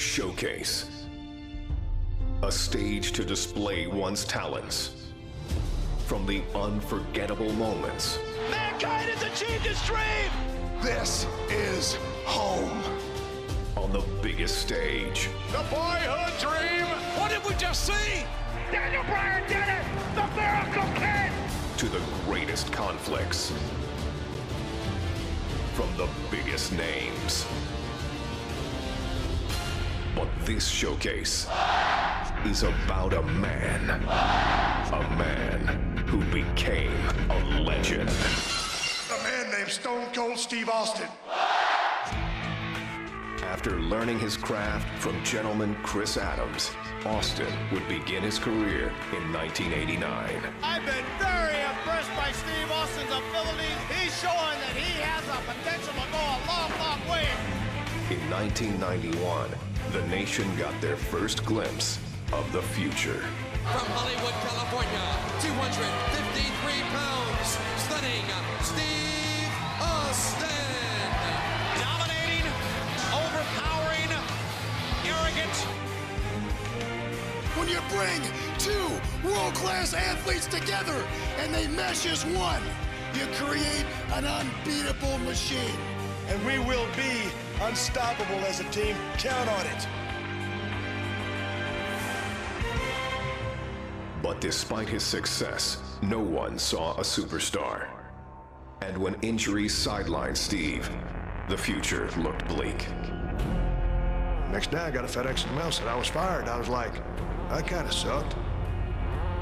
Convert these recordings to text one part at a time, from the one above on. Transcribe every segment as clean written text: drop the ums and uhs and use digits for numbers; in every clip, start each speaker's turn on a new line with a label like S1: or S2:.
S1: 2KShowcase. A stage to display one's talents. From the unforgettable moments.
S2: Mankind has achieved his dream!
S3: This is home.
S1: On the biggest stage.
S2: The boyhood dream! What did we just see? Daniel Bryan did it! The Miracle Kid!
S1: To the greatest conflicts. From the biggest names. But this showcase is about a man. A man who became a legend.
S3: A man named Stone Cold Steve Austin.
S1: After learning his craft from gentleman Chris Adams, Austin would begin his career in 1989.
S2: I've been very impressed by Steve Austin's abilities. He's showing that he has a potential to go a long, long way.
S1: In 1991, the nation got their first glimpse of the future.
S4: From Hollywood, California, 253 pounds, stunning Steve Austin.
S2: Dominating, overpowering, arrogant.
S3: When you bring two world-class athletes together and they mesh as one, you create an unbeatable machine.
S5: And we will be unstoppable as a team. Count on it.
S1: But despite his success, no one saw a superstar. And when injuries sidelined Steve, the future looked bleak.
S5: Next day, I got a FedEx mail said I was fired. I was like, that kind of sucked.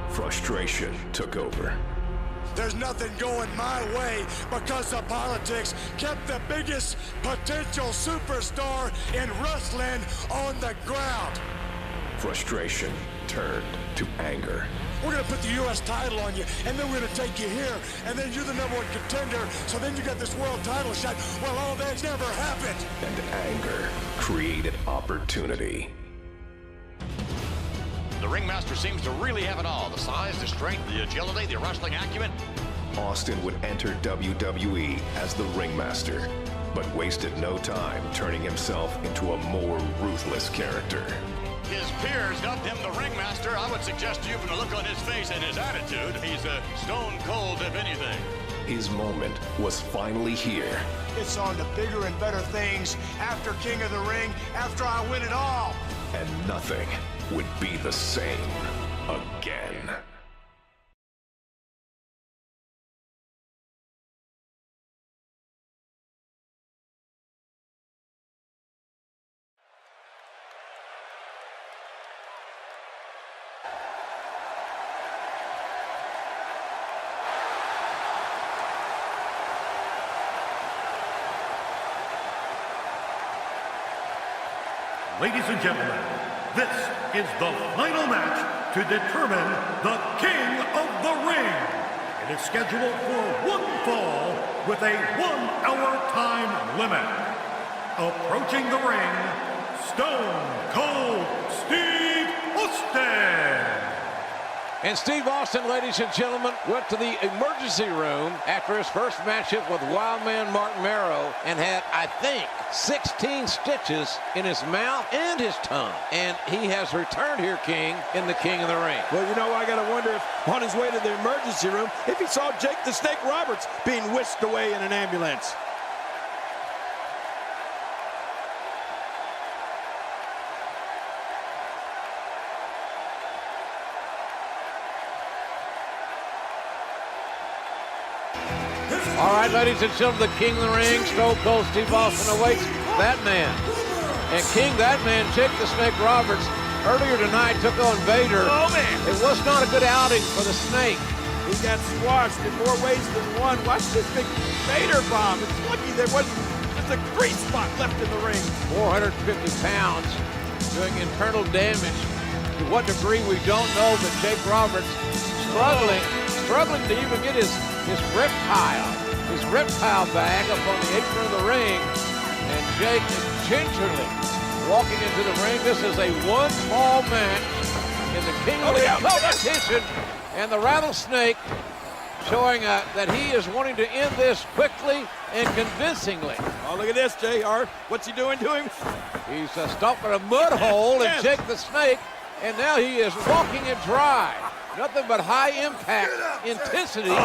S1: Frustration took over.
S5: There's nothing going my way because the politics kept the biggest potential superstar in wrestling on the ground.
S1: Frustration turned to anger.
S5: We're going to put the U.S. title on you, and then we're going to take you here, and then you're the #1 contender, so then you got this world title shot. Well, all that's never happened.
S1: And anger created opportunity.
S2: The ringmaster seems to really have it all. The size, the strength, the agility, the wrestling acumen.
S1: Austin would enter WWE as the ringmaster, but wasted no time turning himself into a more ruthless character.
S2: His peers dubbed him the ringmaster. I would suggest to you from the look on his face and his attitude, he's stone cold if anything.
S1: His moment was finally here.
S5: It's on to bigger and better things after King of the Ring, after I win it all.
S1: And nothing would be the same again.
S6: Ladies and gentlemen, this is the final match to determine the King of the Ring. It is scheduled for one fall with a 1-hour time limit. Approaching the ring, Stone Cold Steve Austin.
S7: And Steve Austin, ladies and gentlemen, went to the emergency room after his first matchup with Wildman Mark Marrow and had, I think, 16 stitches in his mouth and his tongue. And he has returned here, King, in the King of the Ring.
S8: Well, you know, I got to wonder if on his way to the emergency room, if he saw Jake the Snake Roberts being whisked away in an ambulance.
S7: All right, ladies and gentlemen, the King of the Ring, Stone Cold Steve Austin awaits that man. And King, that man, Jake the Snake Roberts, earlier tonight took on Vader.
S8: Oh, man.
S7: It was not a good outing for the Snake.
S8: He got squashed in more ways than one. Watch this big Vader bomb. It's lucky there wasn't just a grease spot left in the ring.
S7: 450 pounds doing internal damage. To what degree, we don't know, but Jake Roberts struggling to even get his reptile bag up on the apron of the ring. And Jake is gingerly walking into the ring. This is a one-fall match in the King of the Ring competition. And the Rattlesnake showing that he is wanting to end this quickly and convincingly.
S8: Oh, look at this, JR. What's he doing to him?
S7: He's stomping a mud hole in Jake the Snake, and now he is walking it dry. Nothing but high impact intensity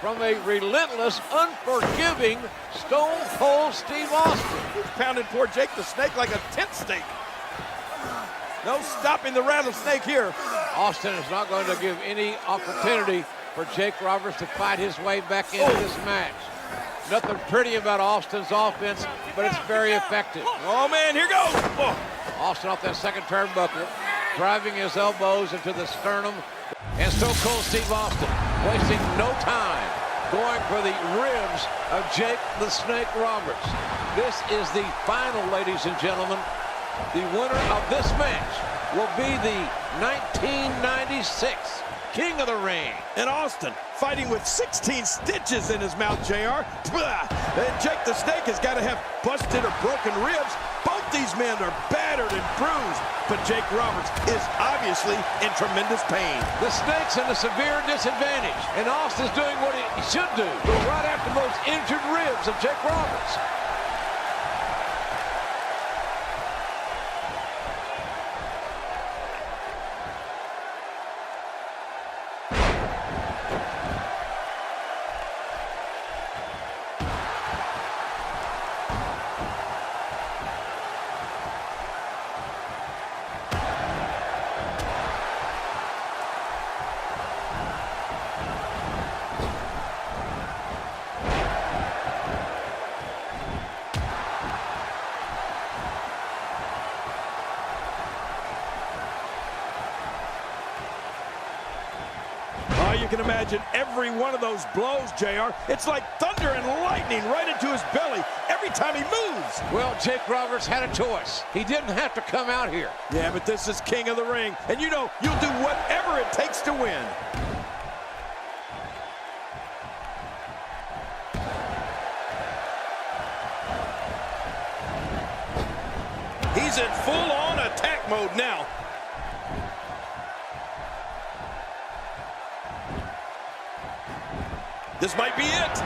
S7: from a relentless, unforgiving Stone Cold Steve Austin.
S8: He's pounding poor Jake the Snake like a tent stake. No stopping the rattlesnake here.
S7: Austin is not going to give any opportunity for Jake Roberts to fight his way back into this match. Nothing pretty about Austin's offense, but it's very effective.
S8: Oh, man, here goes. Oh.
S7: Austin off that second turnbuckle, driving his elbows into the sternum. And Stone Cold Steve Austin wasting no time going for the ribs of Jake the Snake Roberts. This is the final, ladies and gentlemen. The winner of this match will be the 1996 King of the Ring.
S8: And Austin fighting with 16 stitches in his mouth, JR. And Jake the Snake has got to have busted or broken ribs. Both these men are battered and bruised, but Jake Roberts is obviously in tremendous pain.
S7: The Snake's in a severe disadvantage, and Austin's doing what he should do. Go right after those injured ribs of Jake Roberts.
S8: You can imagine every one of those blows, JR. It's like thunder and lightning right into his belly every time he moves.
S7: Well, Jake Roberts had a choice. He didn't have to come out here.
S8: Yeah, but this is King of the Ring, and you know you'll do whatever it takes to win. He's in full-on attack mode now. This might be it.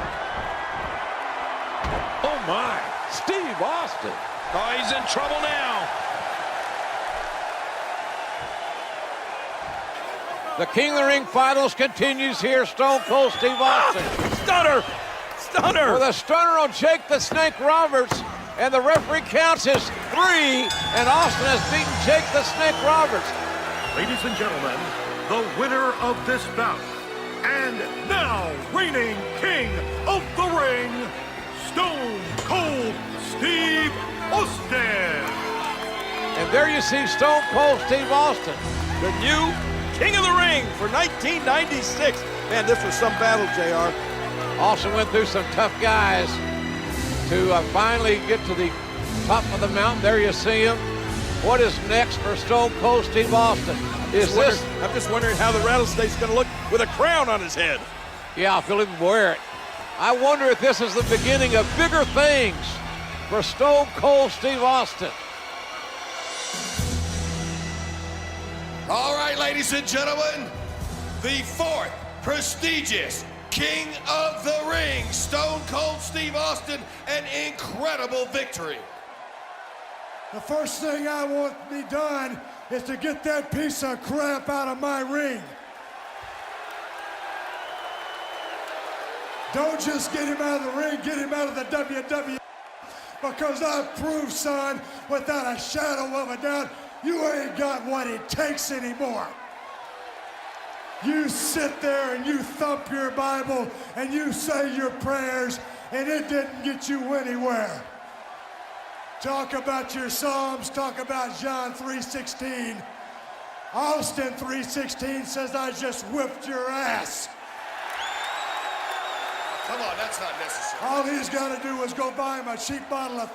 S7: Oh, my. Steve Austin.
S8: Oh, he's in trouble now.
S7: The King of the Ring finals continues here. Stone Cold Steve Austin.
S8: Stunner. Stunner.
S7: With a stunner on Jake the Snake Roberts. And the referee counts as 3. And Austin has beaten Jake the Snake Roberts.
S6: Ladies and gentlemen, the winner of this bout, and now reigning King of the Ring, Stone Cold Steve Austin.
S7: And there you see Stone Cold Steve Austin,
S8: the new King of the Ring for 1996. Man, this was some battle, JR.
S7: Austin went through some tough guys to finally get to the top of the mountain. There you see him. What is next for Stone Cold Steve Austin?
S8: I'm just wondering how the rattlesnake's going to look with a crown on his head.
S7: Yeah, I feel him wear it. I wonder if this is the beginning of bigger things for Stone Cold Steve Austin.
S3: All right, ladies and gentlemen, the 4th prestigious King of the Ring, Stone Cold Steve Austin, an incredible victory.
S5: The first thing I want to be done is to get that piece of crap out of my ring. Don't just get him out of the ring, get him out of the WWE. Because I've proved, son, without a shadow of a doubt, you ain't got what it takes anymore. You sit there and you thump your Bible and you say your prayers, and it didn't get you anywhere. Talk about your Psalms, talk about John 3:16. Austin 3:16 says, I just whipped your ass.
S3: Come on, that's not necessary.
S5: All he's got to do is go buy him a cheap bottle of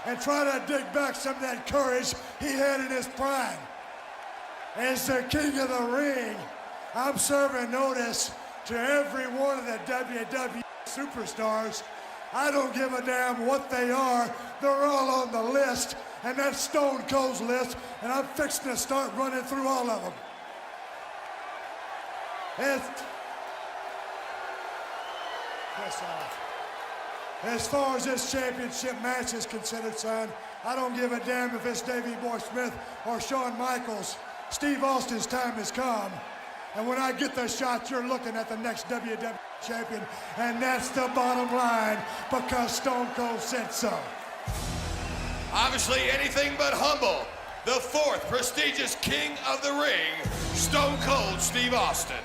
S5: and try to dig back some of that courage he had in his prime. As the King of the Ring, I'm serving notice to every one of the WWE superstars. I don't give a damn what they are. They're all on the list, and that's Stone Cold's list, and I'm fixing to start running through all of them. piss off. As far as this championship match is considered, son, I don't give a damn if it's Davey Boy Smith or Shawn Michaels. Steve Austin's time has come. And when I get the shot, you're looking at the next WWE champion. And that's the bottom line, because Stone Cold said so.
S3: Obviously anything but humble. The fourth prestigious King of the Ring, Stone Cold Steve Austin.